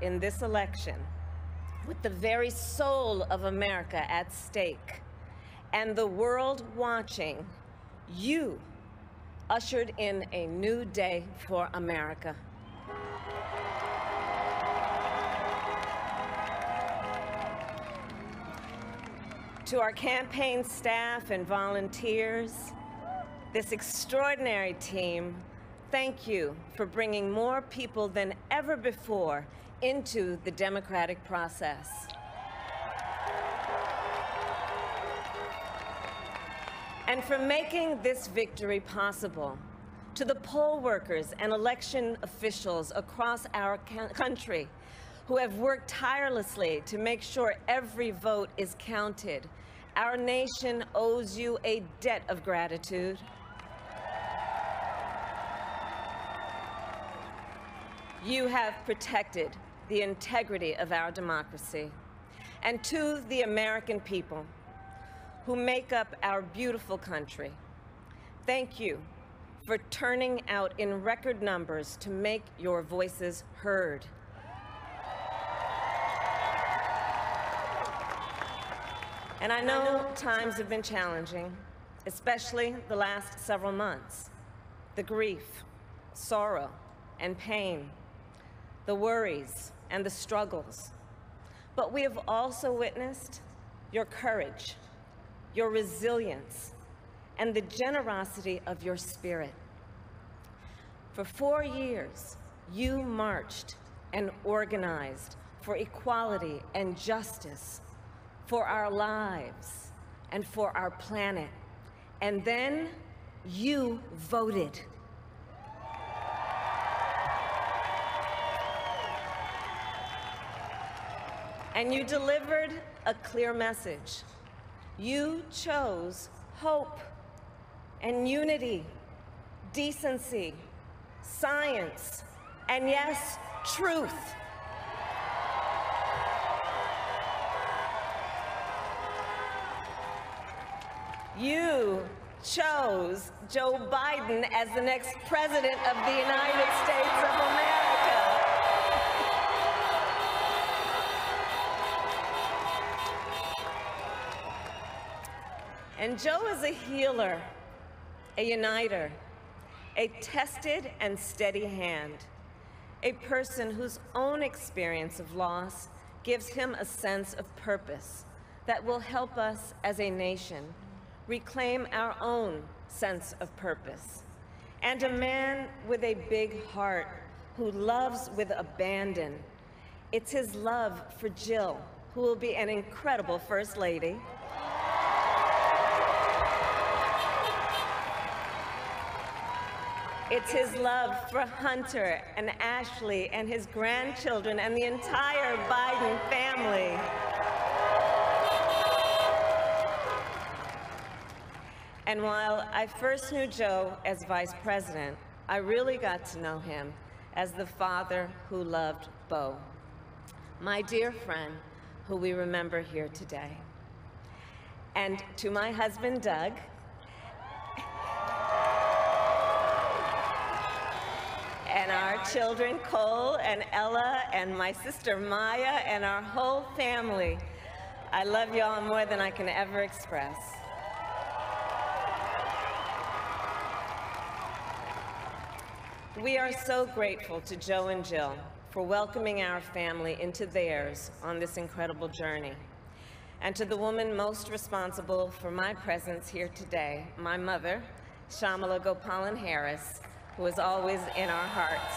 in this election, with the very soul of America at stake and the world watching, you ushered in a new day for America. To our campaign staff and volunteers, this extraordinary team, thank you for bringing more people than ever before into the democratic process. And for making this victory possible. To the poll workers and election officials across our country who have worked tirelessly to make sure every vote is counted, our nation owes you a debt of gratitude. You have protected the integrity of our democracy. And to the American people who make up our beautiful country, thank you for turning out in record numbers to make your voices heard. And I know times have been challenging, especially the last several months. The grief, sorrow, and pain, the worries and the struggles. But we have also witnessed your courage, your resilience, and the generosity of your spirit. For 4 years, you marched and organized for equality and justice, for our lives and for our planet. And then you voted. And you delivered a clear message. You chose hope and unity, decency, science, and yes, truth. You chose Joe Biden as the next president of the United States of America. And Joe is a healer, a uniter, a tested and steady hand, a person whose own experience of loss gives him a sense of purpose that will help us as a nation reclaim our own sense of purpose. And a man with a big heart who loves with abandon. It's his love for Jill, who will be an incredible First Lady. It's his love for Hunter and Ashley and his grandchildren and the entire Biden family. And while I first knew Joe as vice president, I really got to know him as the father who loved Beau, my dear friend who we remember here today. And to my husband, Doug, and our children, Cole and Ella, and my sister Maya, and our whole family, I love you all more than I can ever express. We are so grateful to Joe and Jill for welcoming our family into theirs on this incredible journey. And to the woman most responsible for my presence here today, my mother, Kamala Harris, who is always in our hearts.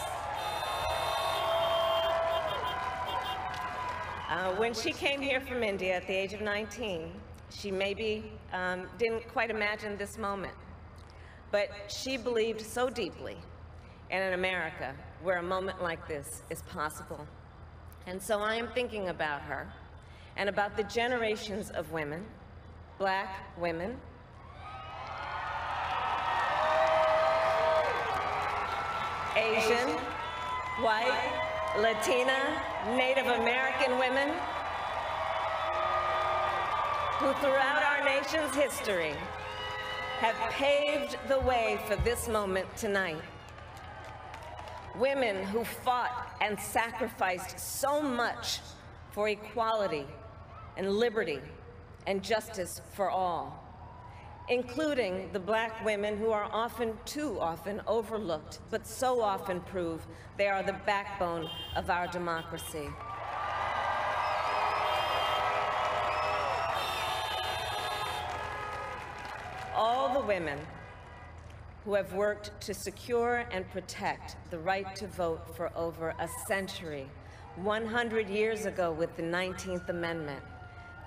When she came here from India at the age of 19, she maybe didn't quite imagine this moment, but she believed so deeply in an America where a moment like this is possible. And so I am thinking about her and about the generations of women, Black women, Asian, white, Latina, Native American women who throughout our nation's history have paved the way for this moment tonight. Women who fought and sacrificed so much for equality and liberty and justice for all, including the Black women who are too often overlooked, but so often prove they are the backbone of our democracy. All the women who have worked to secure and protect the right to vote for over a century, 100 years ago with the 19th Amendment,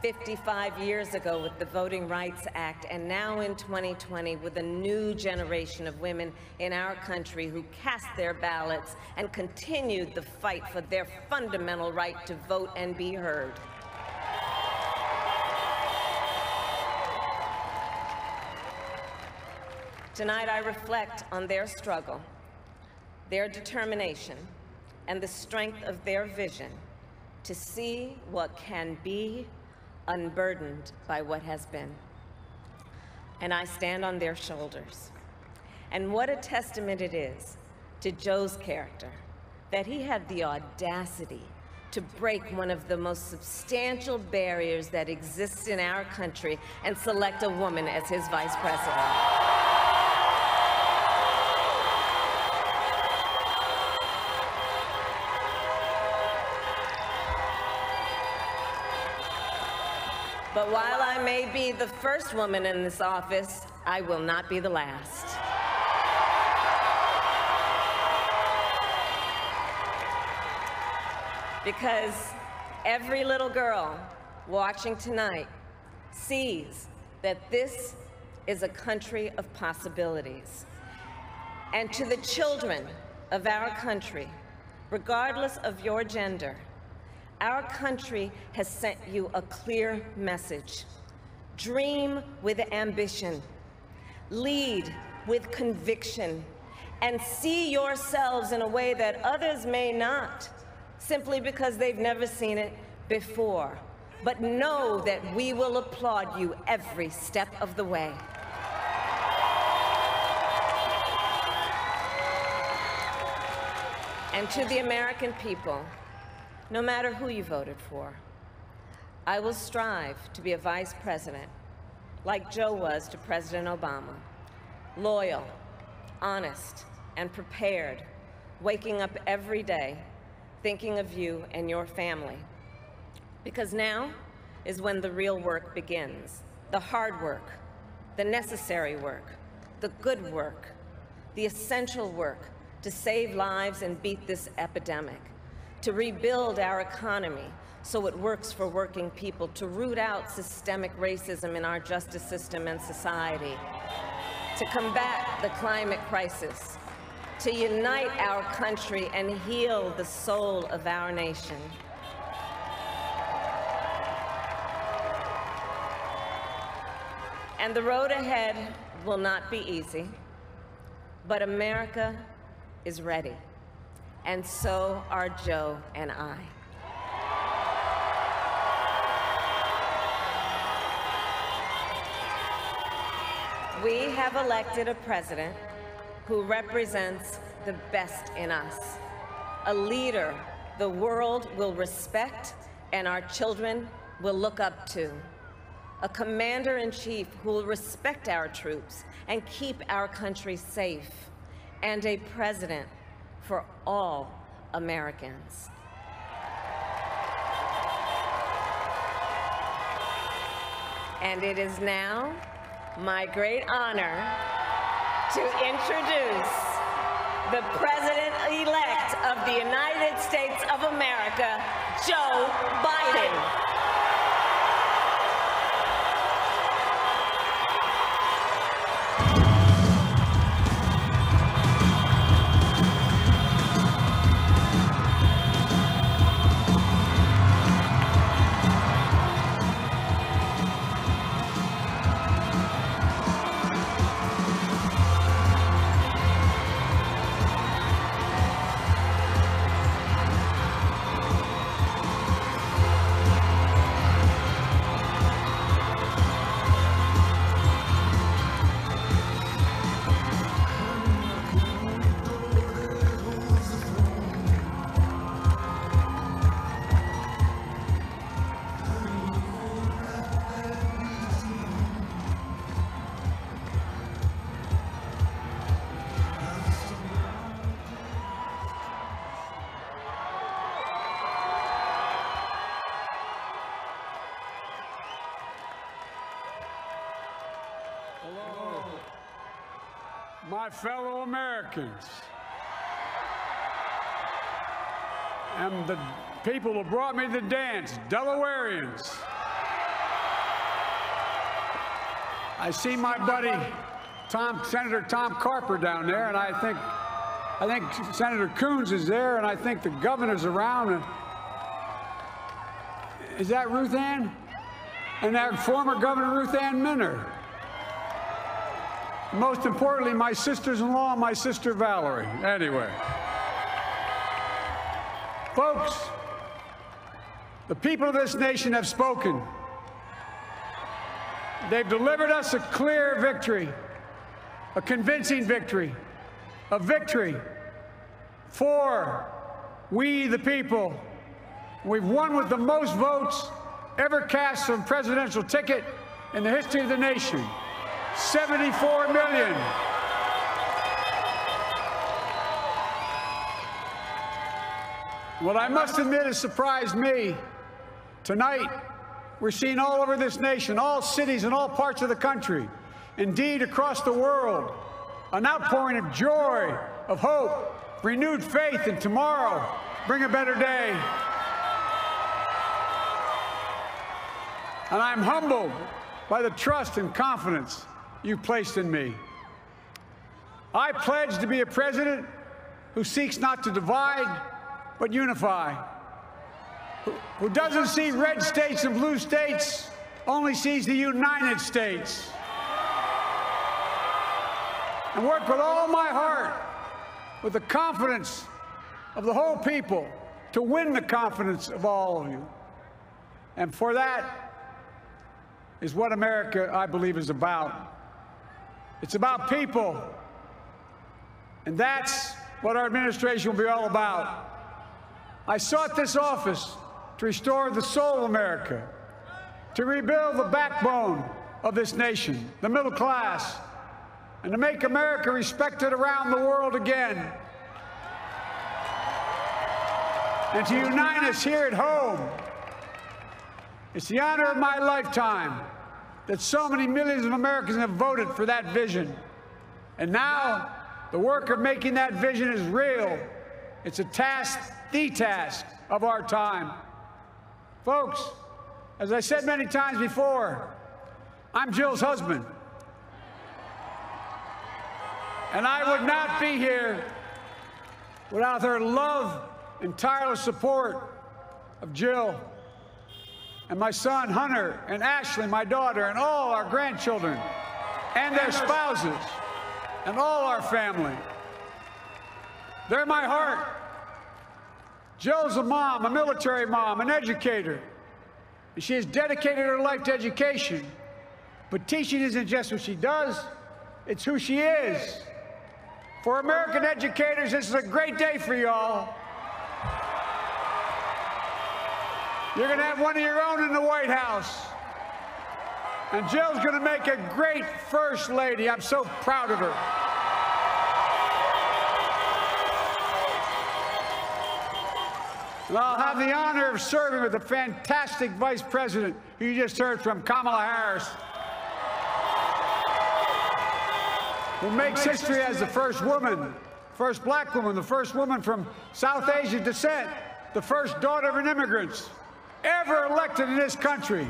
55 years ago with the Voting Rights Act, and now in 2020 with a new generation of women in our country who cast their ballots and continued the fight for their fundamental right to vote and be heard. Tonight, I reflect on their struggle, their determination, and the strength of their vision to see what can be unburdened by what has been. And I stand on their shoulders. And what a testament it is to Joe's character that he had the audacity to break one of the most substantial barriers that exists in our country and select a woman as his vice president. But while I may be the first woman in this office, I will not be the last. Because every little girl watching tonight sees that this is a country of possibilities. And to the children of our country, regardless of your gender, our country has sent you a clear message. Dream with ambition, lead with conviction, and see yourselves in a way that others may not, simply because they've never seen it before. But know that we will applaud you every step of the way. And to the American people, no matter who you voted for, I will strive to be a vice president, like Joe was to President Obama, loyal, honest, and prepared, waking up every day thinking of you and your family. Because now is when the real work begins, the hard work, the necessary work, the good work, the essential work to save lives and beat this epidemic, to rebuild our economy so it works for working people, to root out systemic racism in our justice system and society, to combat the climate crisis, to unite our country and heal the soul of our nation. And the road ahead will not be easy, but America is ready. And so are Joe and I. We have elected a president who represents the best in us, a leader the world will respect and our children will look up to, a commander-in-chief who will respect our troops and keep our country safe, and a president for all Americans. And it is now my great honor to introduce the President-elect of the United States of America, Joe Biden. my fellow Americans, and the people who brought me to the dance, Delawareans. I see my buddy Senator Tom Carper down there, and I think Senator Coons is there, and I think the governor's around. Is that Ruth Ann? And that former Governor Ruth Ann Minner. Most importantly, my sisters-in-law and my sister Valerie. Anyway. Folks, the people of this nation have spoken. They've delivered us a clear victory, a convincing victory, a victory for we the people. We've won with the most votes ever cast for a presidential ticket in the history of the nation. 74 million. What I must admit has surprised me. Tonight, we're seeing all over this nation, all cities and all parts of the country, indeed across the world, an outpouring of joy, of hope, renewed faith in tomorrow, bring a better day. And I'm humbled by the trust and confidence you've placed in me. I pledge to be a president who seeks not to divide, but unify, who doesn't see red states and blue states, only sees the United States, and work with all my heart, with the confidence of the whole people, to win the confidence of all of you. And for that is what America, I believe, is about. It's about people. And that's what our administration will be all about. I sought this office to restore the soul of America, to rebuild the backbone of this nation, the middle class, and to make America respected around the world again, and to unite us here at home. It's the honor of my lifetime that so many millions of Americans have voted for that vision. And now, the work of making that vision is real. It's a task, the task of our time. Folks, as I said many times before, I'm Jill's husband. And I would not be here without her love and tireless support of Jill, and my son Hunter, and Ashley, my daughter, and all our grandchildren, and their spouses, and all our family. They're my heart. Jill's a mom, a military mom, an educator. And she has dedicated her life to education. But teaching isn't just what she does, it's who she is. For American educators, this is a great day for y'all. You're going to have one of your own in the White House. And Jill's going to make a great First Lady. I'm so proud of her. And I'll have the honor of serving with the fantastic Vice President who you just heard from, Kamala Harris, who makes history as the first woman, first black woman, the first woman from South Asian descent, the first daughter of an immigrant ever elected in this country.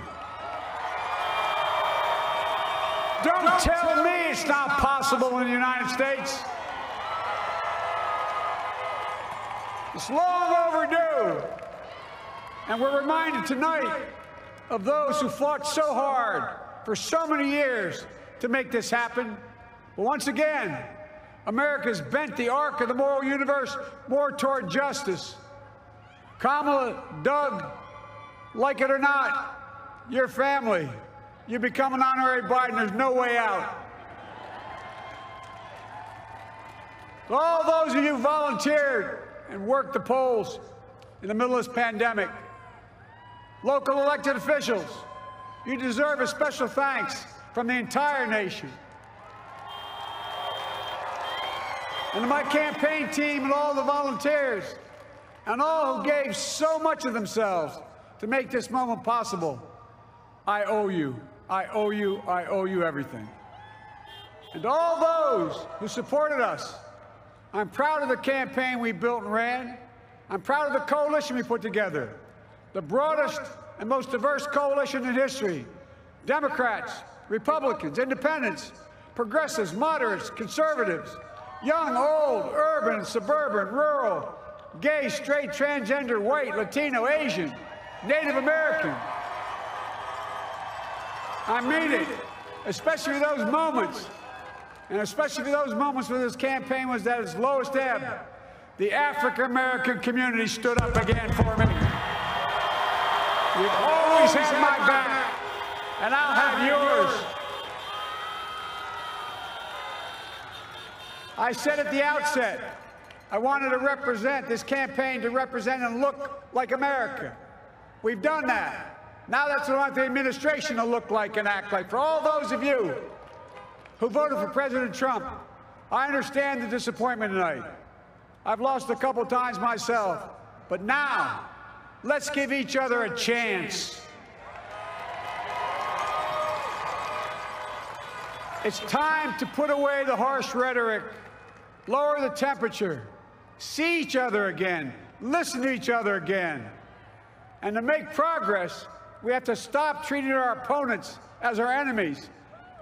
Don't tell me it's not possible in the United States. It's long overdue. And we're reminded tonight of those who fought so hard for so many years to make this happen. But once again, America's bent the arc of the moral universe more toward justice. Kamala, Doug, like it or not, your family, you become an honorary Biden, there's no way out. All those of you who volunteered and worked the polls in the middle of this pandemic, local elected officials, you deserve a special thanks from the entire nation. And to my campaign team and all the volunteers, and all who gave so much of themselves to make this moment possible, I owe you. I owe you. I owe you everything. And to all those who supported us, I'm proud of the campaign we built and ran. I'm proud of the coalition we put together, the broadest and most diverse coalition in history. Democrats, Republicans, independents, progressives, moderates, conservatives, young, old, urban, suburban, rural, gay, straight, transgender, white, Latino, Asian, Native American. I mean it, especially those moments, and especially for those moments when this campaign was at its lowest ebb. The African-American community stood up again for me. You've always had my back, and I'll have yours. I said at the outset, I wanted to represent this campaign to represent and look like America. We've done that. Now that's what I want the administration to look like and act like. For all those of you who voted for President Trump, I understand the disappointment tonight. I've lost a couple times myself, but now let's give each other a chance. It's time to put away the harsh rhetoric, lower the temperature, see each other again, listen to each other again. And to make progress, we have to stop treating our opponents as our enemies.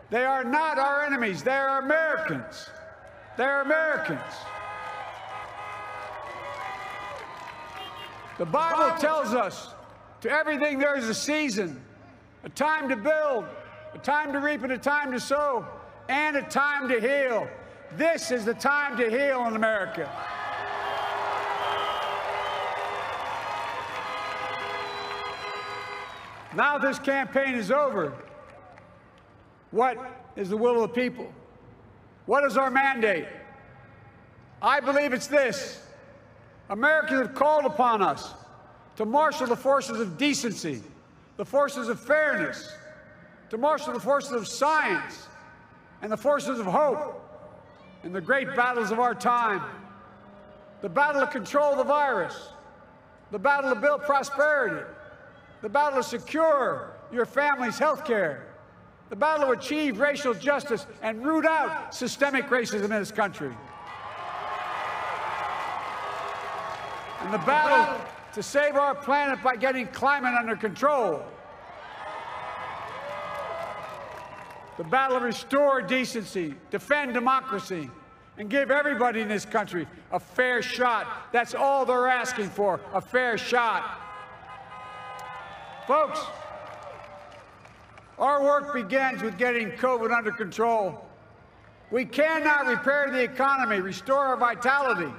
They are not our enemies. They are Americans. They're Americans. The Bible tells us, to everything there is a season, a time to build, a time to reap, and a time to sow, and a time to heal. This is the time to heal in America. Now this campaign is over. What is the will of the people? What is our mandate? I believe it's this. Americans have called upon us to marshal the forces of decency, the forces of fairness, to marshal the forces of science, and the forces of hope in the great battles of our time. The battle to control the virus, the battle to build prosperity, the battle to secure your family's health care, the battle to achieve racial justice and root out systemic racism in this country, and the battle to save our planet by getting climate under control, the battle to restore decency, defend democracy, and give everybody in this country a fair shot. That's all they're asking for, a fair shot. Folks, our work begins with getting COVID under control. We cannot repair the economy, restore our vitality,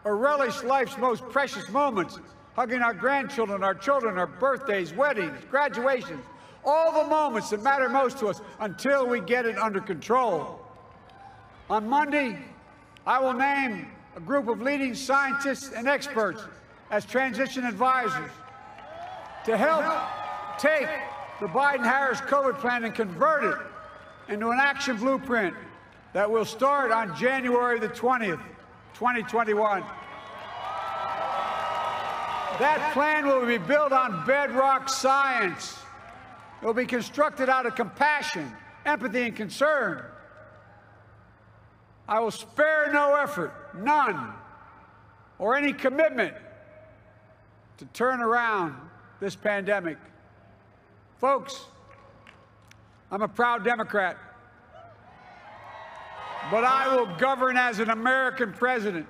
or relish life's most precious moments, hugging our grandchildren, our children, our birthdays, weddings, graduations, all the moments that matter most to us, until we get it under control. On Monday, I will name a group of leading scientists and experts as transition advisors to help take the Biden-Harris COVID plan and convert it into an action blueprint that will start on January the 20th, 2021. That plan will be built on bedrock science. It will be constructed out of compassion, empathy, and concern. I will spare no effort, none, or any commitment to turn around this pandemic. Folks, I'm a proud Democrat, but I will govern as an American president.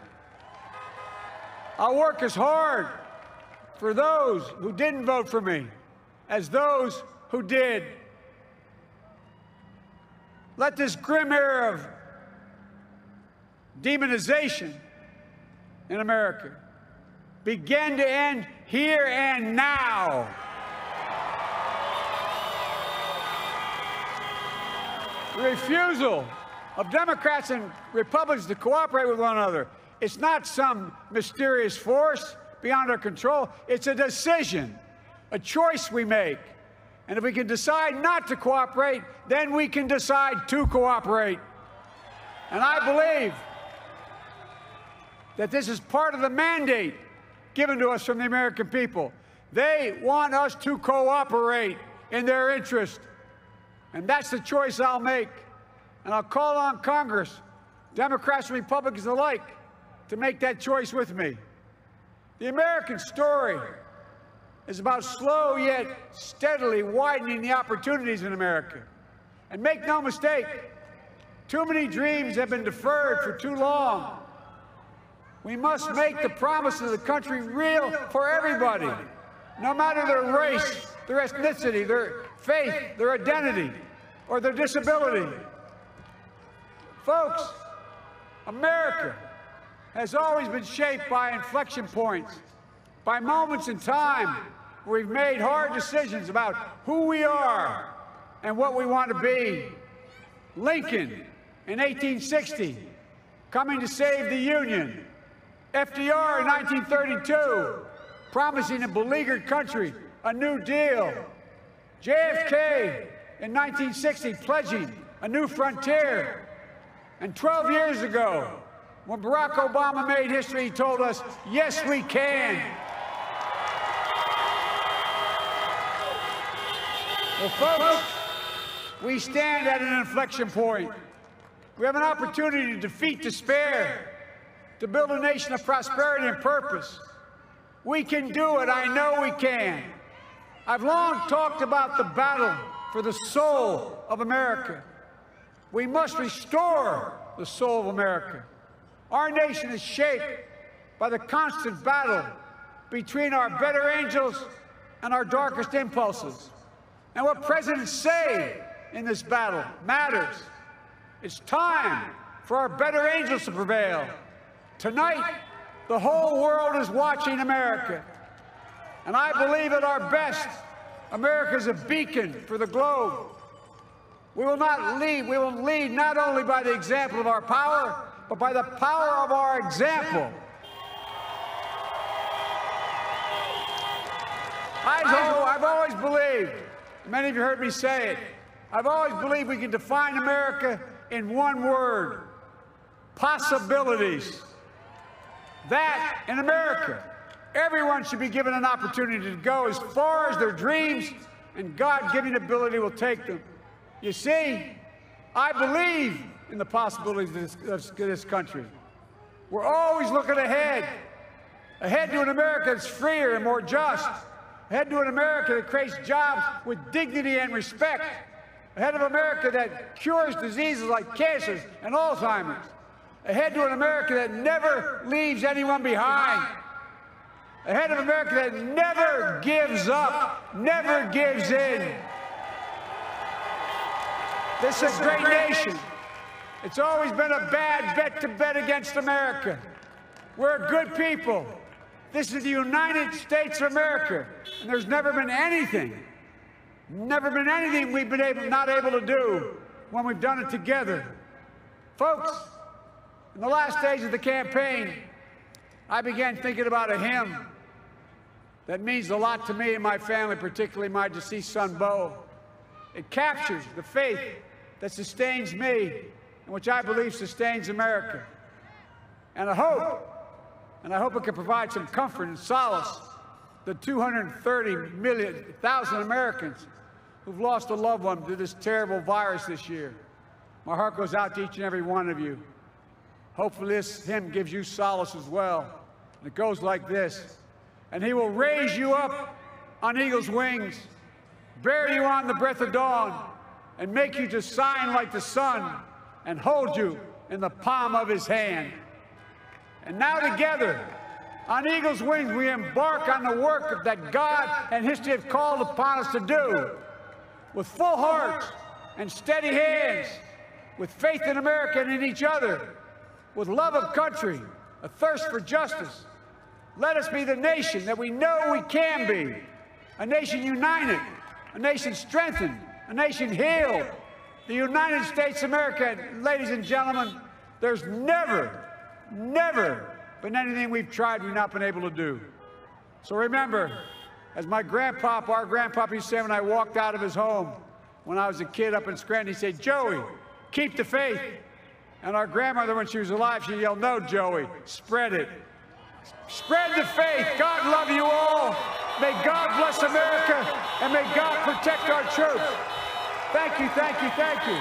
I'll work as hard for those who didn't vote for me as those who did. Let this grim era of demonization in America begin to end here and now. The refusal of Democrats and Republicans to cooperate with one another, it's not some mysterious force beyond our control. It's a decision, a choice we make. And if we can decide not to cooperate, then we can decide to cooperate. And I believe that this is part of the mandate given to us from the American people. They want us to cooperate in their interest. And that's the choice I'll make. And I'll call on Congress, Democrats and Republicans alike, to make that choice with me. The American story is about slow yet steadily widening the opportunities in America. And make no mistake, too many dreams have been deferred for too long. We must make the promise of the country real for everybody, no matter their race, their ethnicity, their faith, their identity, or their disability. Folks, America has always been shaped by inflection points, by moments in time where we've made hard decisions about who we are and what we want to be. Lincoln in 1860, coming to save the Union. FDR in 1932, promising a beleaguered country a new deal. JFK in 1960, pledging a new frontier. And 12 years ago, when Barack Obama made history, he told us, yes, we can. Well, folks, we stand at an inflection point. We have an opportunity to defeat despair, to build a nation of prosperity and purpose. We can do it. I know we can. I've long talked about the battle for the soul of America. We must restore the soul of America. Our nation is shaped by the constant battle between our better angels and our darkest impulses. And what presidents say in this battle matters. It's time for our better angels to prevail. Tonight, the whole world is watching America. And I believe at our best, America is a beacon for the globe. We will lead not only by the example of our power, but by the power of our example. I've always believed, many of you heard me say it, I've always believed we can define America in one word: possibilities. That, in America, everyone should be given an opportunity to go as far as their dreams and God-given ability will take them. You see, I believe in the possibilities of this country. We're always looking ahead to an America that's freer and more just, ahead to an America that creates jobs with dignity and respect, ahead of America that cures diseases like cancer and Alzheimer's, ahead to an America that never leaves anyone behind, ahead of America that never gives up, never gives in. This is a great nation. It's always been a bad bet to bet against America. We're a good people. This is the United States of America, and there's never been anything we've been not able to do when we've done it together. Folks, in the last days of the campaign, I began thinking about a hymn that means a lot to me and my family, particularly my deceased son, Bo. It captures the faith that sustains me and which I believe sustains America. And I hope it can provide some comfort and solace to 230,000 Americans who've lost a loved one to this terrible virus this year. My heart goes out to each and every one of you. Hopefully this hymn gives you solace as well. And it goes like this: and he will raise you up on eagle's wings, bear you on the breath of dawn, and make you to shine like the sun, and hold you in the palm of his hand. And now together, on eagle's wings, we embark on the work that God and history have called upon us to do, with full hearts and steady hands, with faith in America and in each other, with love of country, a thirst for justice. Let us be the nation that we know we can be, a nation united, a nation strengthened, a nation healed. The United States of America, ladies and gentlemen, there's never been anything we've tried we've not been able to do. So remember, as our grandpapa used to say when I walked out of his home when I was a kid up in Scranton, he said, "Joey, keep the faith." And our grandmother, when she was alive, she yelled, "No, Joey, spread it. Spread the faith." God love you all. May God bless America, and may God protect our troops. Thank you, thank you, thank you.